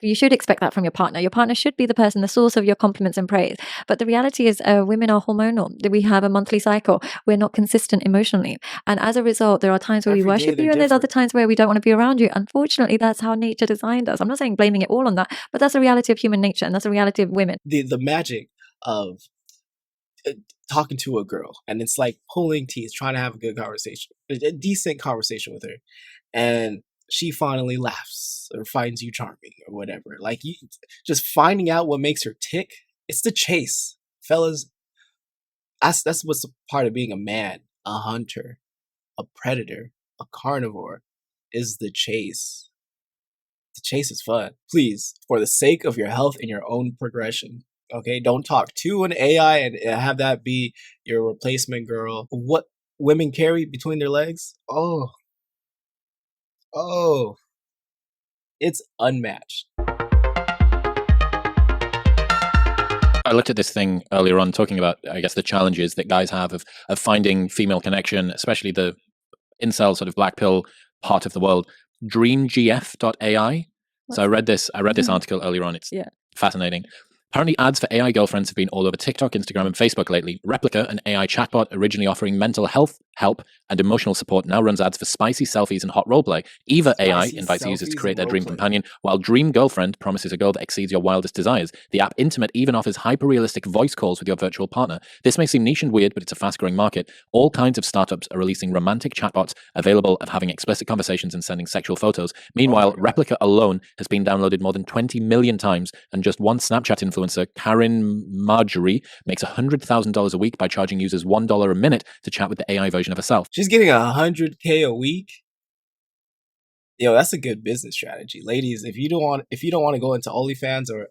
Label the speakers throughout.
Speaker 1: You should expect that from your partner. Your partner should be the person, the source of your compliments and praise. But the reality is, women are hormonal. We have a monthly cycle. We're not consistent emotionally. And as a result, there are times where we
Speaker 2: Every day
Speaker 1: worship
Speaker 2: they're
Speaker 1: you, and there's other
Speaker 2: different.
Speaker 1: times where we don't want to be around you. Unfortunately, that's how nature designed us. I'm not saying blaming it all on that, but that's the reality of human nature, and that's the reality of women.
Speaker 2: The magic of talking to a girl, and it's like pulling teeth, trying to have a good conversation, a decent conversation with her, and she finally laughs or finds you charming or whatever. Like, you just finding out what makes her tick. It's the chase, fellas. That's what's a part of being a man, a hunter, a predator, a carnivore, is the chase. The chase is fun. Please, for the sake of your health and your own progression, okay, don't talk to an AI and have that be your replacement girl. What women carry between their legs? Oh, it's unmatched.
Speaker 3: I looked at this thing earlier on talking about, I guess, the challenges that guys have of finding female connection, especially the incel sort of black pill part of the world. DreamGF.ai. So I read this article earlier on. It's fascinating. Apparently, ads for AI girlfriends have been all over TikTok, Instagram, and Facebook lately. Replica, an AI chatbot originally offering mental health help and emotional support, now runs ads for spicy selfies and hot roleplay. Eva AI invites users to create their dream companion, while Dream Girlfriend promises a girl that exceeds your wildest desires. The app Intimate even offers hyper-realistic voice calls with your virtual partner. This may seem niche and weird, but it's a fast-growing market. All kinds of startups are releasing romantic chatbots capable of having explicit conversations and sending sexual photos. Meanwhile, Replica alone has been downloaded more than 20 million times, and just one Snapchat influencer, Karen Marjorie, makes $100,000 a week by charging users $1 a minute to chat with the AI version of herself.
Speaker 2: She's getting $100K a week. Yo, that's a good business strategy, ladies. If you don't want to go into OnlyFans or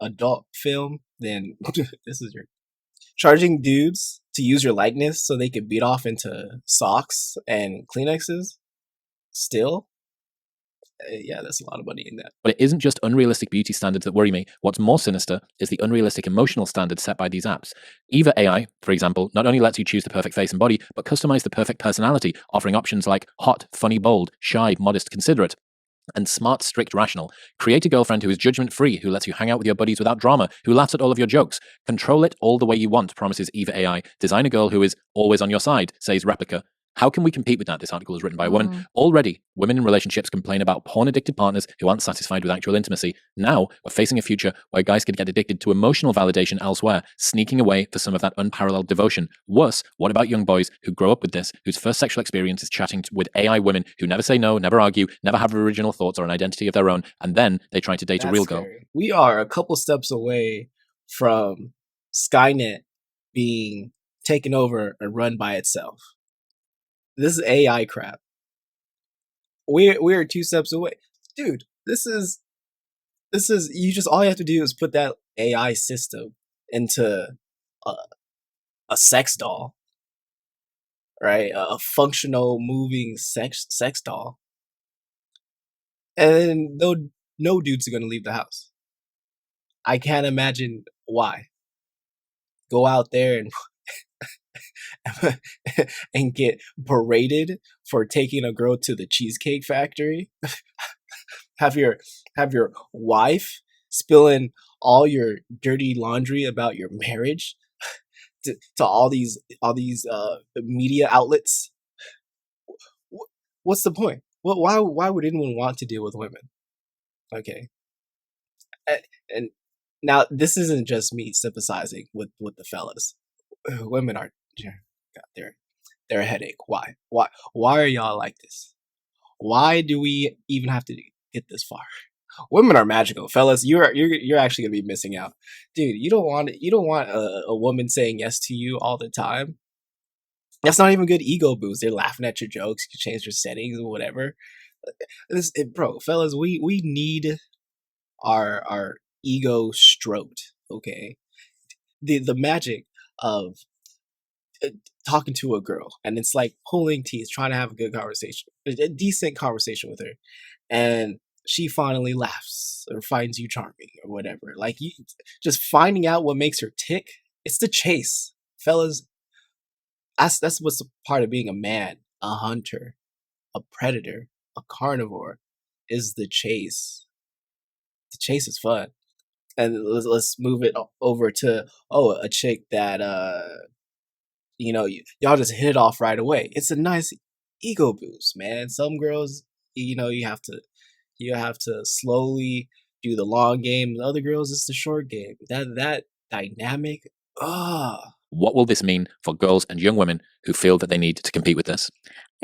Speaker 2: adult film, then this is your charging dudes to use your likeness so they could beat off into socks and Kleenexes. Still, yeah, that's a lot of money in that.
Speaker 3: But it isn't just unrealistic beauty standards that worry me. What's more sinister is the unrealistic emotional standards set by these apps. Eva AI, for example, not only lets you choose the perfect face and body, but customize the perfect personality, offering options like hot, funny, bold, shy, modest, considerate, and smart, strict, rational. Create a girlfriend who is judgment-free, who lets you hang out with your buddies without drama, who laughs at all of your jokes. Control it all the way you want, promises Eva AI. Design a girl who is always on your side, says Replica. How can we compete with that? This article is written by a woman. Already, women in relationships complain about porn-addicted partners who aren't satisfied with actual intimacy. Now, we're facing a future where guys could get addicted to emotional validation elsewhere, sneaking away for some of that unparalleled devotion. Worse, what about young boys who grow up with this, whose first sexual experience is chatting with AI women who never say no, never argue, never have original thoughts or an identity of their own, and then they try to date a real girl?
Speaker 2: We are a couple steps away from Skynet being taken over and run by itself. This is AI crap. We're 2 steps away, dude. This is you just all you have to do is put that AI system into a sex doll, right? A functional moving sex doll, and no dudes are gonna leave the house. I can't imagine why. Go out there and and get berated for taking a girl to the Cheesecake Factory. have your wife spilling all your dirty laundry about your marriage to all these media outlets. What's the point? Why would anyone want to deal with women? Okay, and now this isn't just me sympathizing with the fellas. Women are, God, they're a headache. Why are y'all like this? Why do we even have to get this far? Women are magical, fellas. You're actually gonna be missing out, dude. You don't want a woman saying yes to you all the time. That's not even good ego boost. They're laughing at your jokes. You can change your settings or whatever. Bro, fellas, we need our ego stroked. Okay, the magic of talking to a girl, and it's like pulling teeth, trying to have a good conversation, a decent conversation with her, and she finally laughs or finds you charming or whatever. Like, you just finding out what makes her tick. It's the chase, fellas. That's what's a part of being a man, a hunter, a predator, a carnivore, is the chase. chase is fun. And let's move it over to a chick that y'all just hit it off right away. It's a nice ego boost, man. Some girls, you have to slowly do the long game. The other girls, it's the short game. That dynamic.
Speaker 3: What will this mean for girls and young women who feel that they need to compete with this?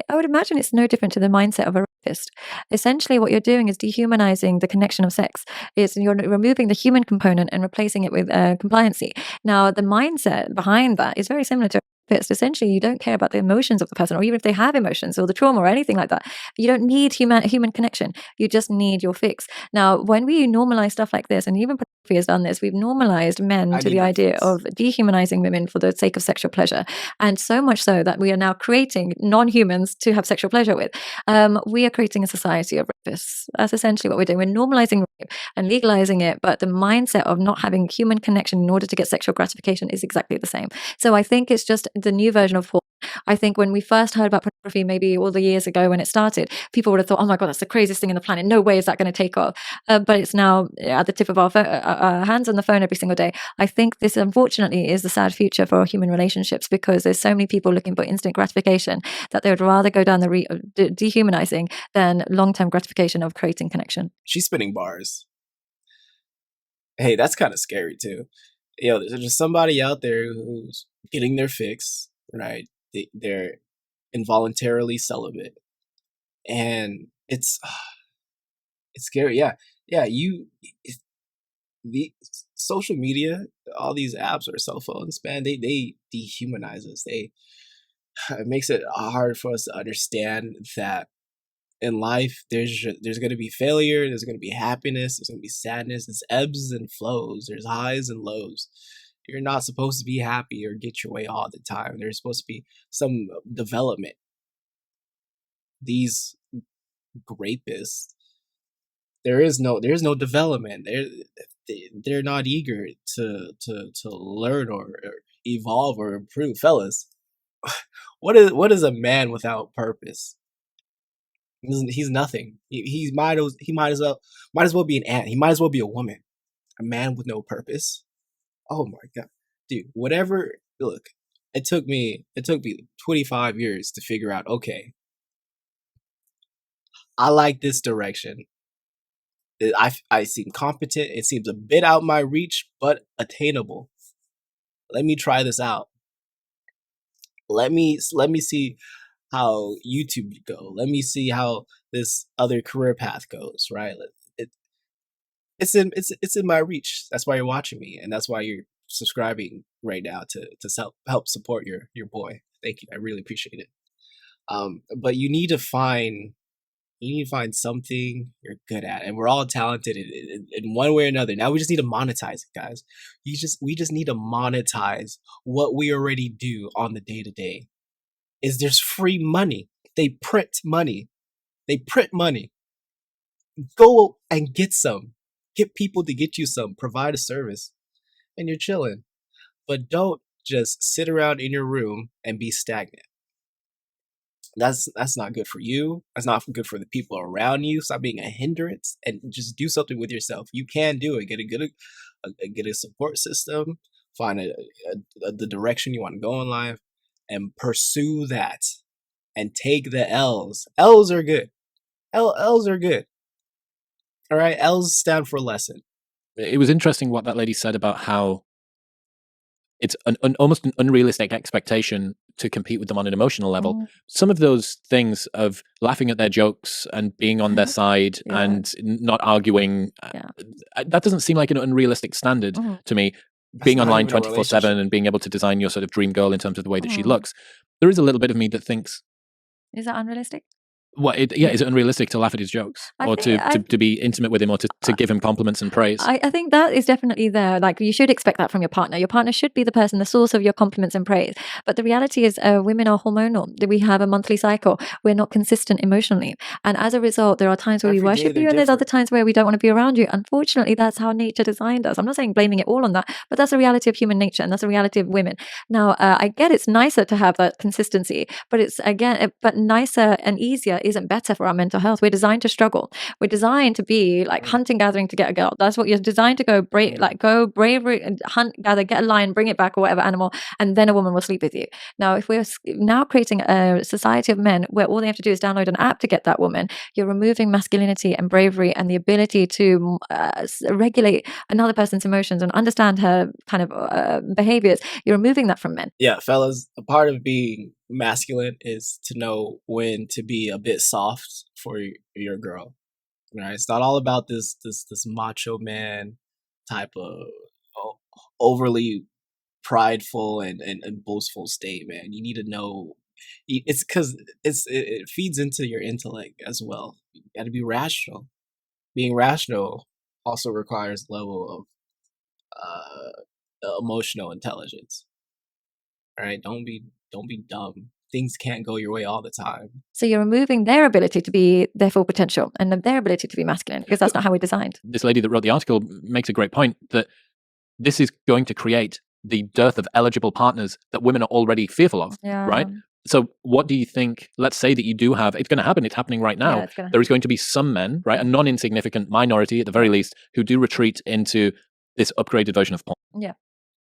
Speaker 1: I would imagine it's no different to the mindset of a rapist. Essentially, what you're doing is dehumanizing the connection of sex. You're removing the human component and replacing it with compliancy. Now, the mindset behind that is very similar to a rapist. Essentially, you don't care about the emotions of the person, or even if they have emotions or the trauma or anything like that. You don't need human connection. You just need your fix. Now, when we normalize stuff like this, and even pornography has done this, we've normalized men to the idea of dehumanizing women for the sake of sexual pleasure. And so much so that we are now creating non-humans to have sexual pleasure with. We are creating a society of rapists. That's essentially what we're doing. We're normalizing rape and legalizing it, but the mindset of not having human connection in order to get sexual gratification is exactly the same. So I think it's just the new version of porn. I think when we first heard about pornography, maybe all the years ago when it started, people would have thought, oh my God, that's the craziest thing on the planet. No way is that going to take off. But it's now at the tip of our hands on the phone every single day. I think this, unfortunately, is the sad future for human relationships, because there's so many people looking for instant gratification that they would rather go down the dehumanizing than long-term gratification of creating connection.
Speaker 2: She's spinning bars. Hey, that's kind of scary too. There's just somebody out there who's getting their fix, right? They're involuntarily celibate, and it's scary. The social media, all these apps or cell phones, man, they dehumanize us. It makes it hard for us to understand that in life there's going to be failure, there's going to be happiness, there's going to be sadness. There's ebbs and flows, there's highs and lows. You're not supposed to be happy or get your way all the time. There's supposed to be some development. These rapists, there is no development. They're not eager to learn or evolve or improve. Fellas, what is a man without purpose? He's nothing. He might as well be an ant. He might as well be a woman. A man with no purpose. Oh my God, dude. Whatever. Look, it took me 25 years to figure out. Okay, I like this direction. I seem competent. It seems a bit out my reach, but attainable. Let me try this out. Let me see how YouTube go. Let me see how this other career path goes. Right? It's in my reach. That's why you're watching me, and that's why you're subscribing right now to help support your boy. Thank you. I really appreciate it. But you need to find something you're good at, and we're all talented in one way or another. Now we just need to monetize it, guys. We just need to monetize what we already do on the day-to-day. There's free money. They print money. Go and get some. Get people to get you some. Provide a service, and you're chilling. But don't just sit around in your room and be stagnant. That's not good for you. That's not good for the people around you. Stop being a hindrance and just do something with yourself. You can do it. Get a support system. Find the direction you want to go in life, and pursue that. And take the L's. L's are good. L's are good. All right. L's stand for lesson.
Speaker 3: It was interesting what that lady said about how it's almost an unrealistic expectation to compete with them on an emotional level.
Speaker 1: Mm.
Speaker 3: Some of those things of laughing at their jokes and being on their side and not arguing, that doesn't seem like an unrealistic standard to me. Being online 24/7 and being able to design your sort of dream girl in terms of the way that she looks. There is a little bit of me that thinks,
Speaker 1: is that unrealistic?
Speaker 3: Is it unrealistic to laugh at his jokes to be intimate with him or to give him compliments and praise?
Speaker 1: I think that is definitely there. Like, you should expect that from your partner. Your partner should be the person, the source of your compliments and praise. But the reality is women are hormonal. We have a monthly cycle. We're not consistent emotionally. And as a result, there are times where we worship you and there's other times where we don't want to be around you. Unfortunately, that's how nature designed us. I'm not saying blaming it all on that, but that's the reality of human nature and that's the reality of women. Now, I get it's nicer to have that consistency, but it's, again, but nicer and easier isn't better for our mental health. We're designed to struggle. We're designed to be like hunting, gathering to get a girl. That's what you're designed to go go bravery and hunt, gather, get a lion, bring it back or whatever animal, and then a woman will sleep with you. Now, if we're now creating a society of men where all they have to do is download an app to get that woman, you're removing masculinity and bravery and the ability to regulate another person's emotions and understand her kind of behaviors. You're removing that from men.
Speaker 2: Yeah, fellas, a part of being masculine is to know when to be a bit soft for your girl. Right? It's not all about this macho man type of overly prideful and boastful state, man. You need to know. It's because it feeds into your intellect as well. You got to be rational. Being rational also requires a level of emotional intelligence. All right, don't be dumb. Things can't go your way all the time.
Speaker 1: So you're removing their ability to be their full potential and their ability to be masculine, because that's not how we're designed.
Speaker 3: This lady that wrote the article makes a great point that this is going to create the dearth of eligible partners that women are already fearful of, right? So what do you think, let's say that you do have, it's going to happen, it's happening right now. There is going to be some men, right, a non-insignificant minority at the very least, who do retreat into this upgraded version of porn.
Speaker 1: Yeah.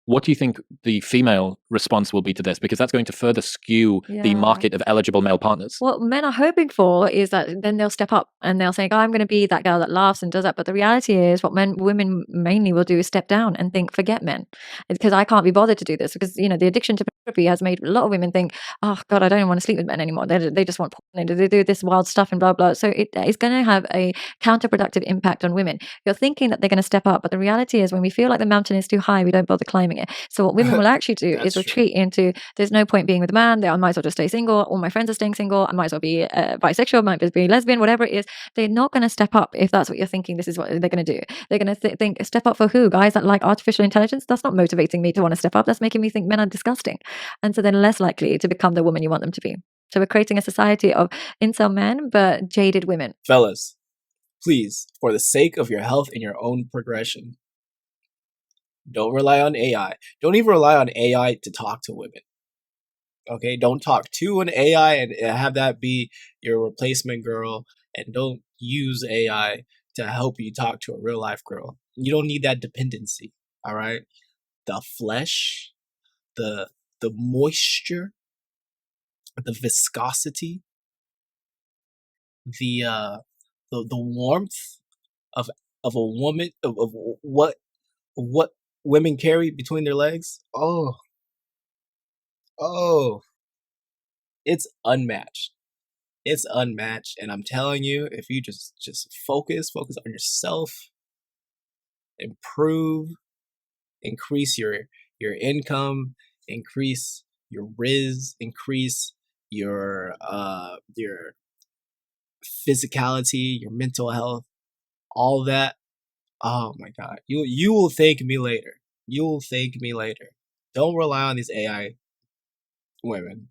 Speaker 3: What do you think the female response will be to this? Because that's going to further skew the market of eligible male partners.
Speaker 1: What men are hoping for is that then they'll step up and they'll say, oh, I'm going to be that girl that laughs and does that. But the reality is what women mainly will do is step down and think, forget men. It's because I can't be bothered to do this. Because, you know, the addiction to pornography has made a lot of women think, oh, God, I don't even want to sleep with men anymore. They just want porn. They do this wild stuff and blah, blah. So it is going to have a counterproductive impact on women. You're thinking that they're going to step up. But the reality is when we feel like the mountain is too high, we don't bother climbing it. So what women will actually do is retreat into, there's no point being with a man. I might as well just stay single. All my friends are staying single. I might as well be bisexual, might as well be lesbian, whatever it is. They're not going to step up if that's what you're thinking. This is what they're going to do. They're going to think, step up for who? Guys that like artificial intelligence? That's not motivating me to want to step up. That's making me think men are disgusting. And so they're less likely to become the woman you want them to be. So we're creating a society of incel men, but jaded women.
Speaker 2: Fellas, please, for the sake of your health and your own progression, don't rely on AI. Don't even rely on AI to talk to women. Okay, don't talk to an AI and have that be your replacement girl, and don't use AI to help you talk to a real life girl. You don't need that dependency. All right, the flesh, the moisture, the viscosity, the warmth of a woman, of what women carry between their legs. Oh, it's unmatched. It's unmatched, and I'm telling you, if you just focus on yourself, improve, increase your income, increase your riz, increase your physicality, your mental health, all that. Oh my God, you will thank me later. You will thank me later. Don't rely on these AI women.